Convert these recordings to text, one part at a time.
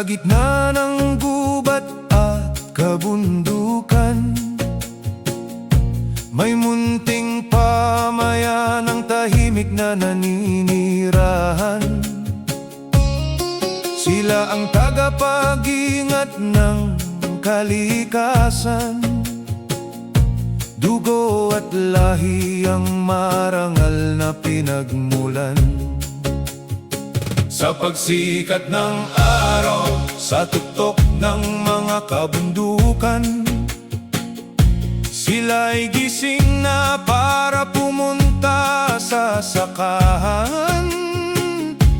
Sa gitna ng gubat at kabundukan, may munting pamayan ng tahimik na naninirahan. Sila ang tagapag-ingat ng kalikasan, dugo at lahi ang marangal na pinagmulan. Sa pagsikat ng araw, sa tuktok ng mga kabundukan, sila'y gising na para pumunta sa sakahan.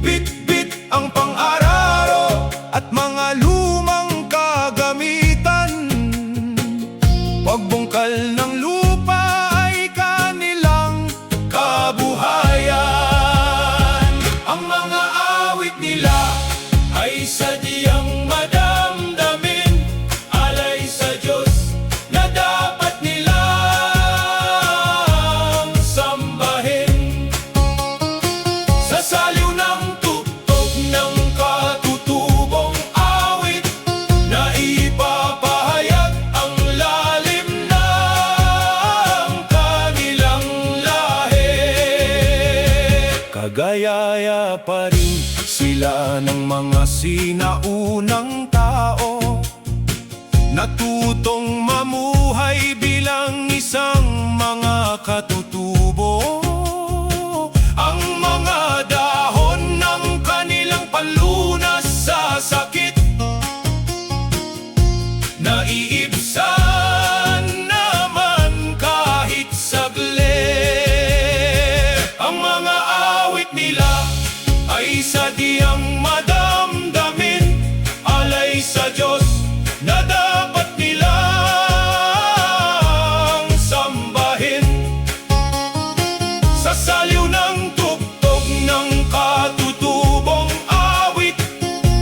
Bit-bit ang pang-araro at mga lumang kagamitan. Pagbungkal ng lupa ay kanilang kabuhayan. Ang mga awit nila ay sadyang madamdamin, alay sa Diyos na dapat nilang sambahin. Sa saliw ng tugtog ng katutubong awit, na ipapahayag ang lalim ng kanilang lahi. Kagayaya pa rin sila ng mga sinaunang tao, natutong mamuhay bilang isang mga katutubo. Ang mga dahon ng kanilang panlunas sa sakit, naiibsan naman kahit saglit. Ang mga awit nila ay sadyang madamdamin, alay sa Diyos na dapat nilang sambahin. Sa saliw ng tugtog ng katutubong awit,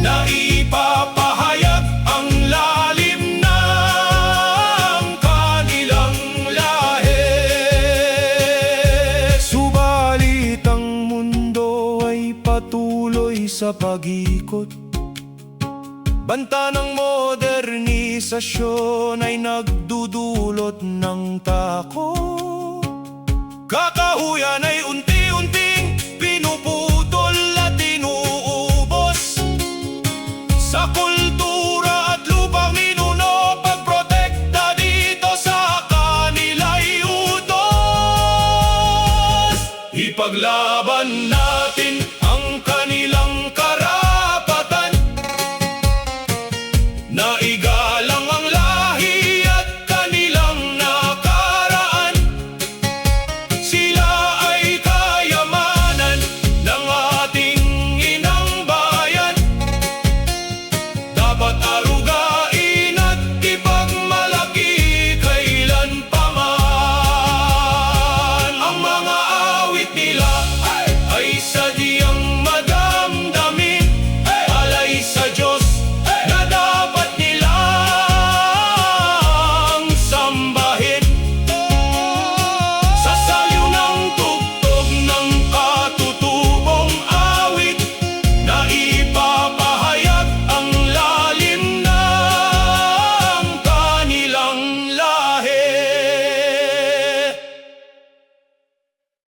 na ipapahayag ang lalim ng kanilang lahi. Subalit ang mundo ay patuloy sa pag-ikot. Banta ng modernisasyon ay nagdudulot ng takot. Kakahuyan ay unti-unting pinuputol at inuubos. Sa kultura at lupang ninuno, pagprotekta dito sa kanila'y utos. Ipaglaban na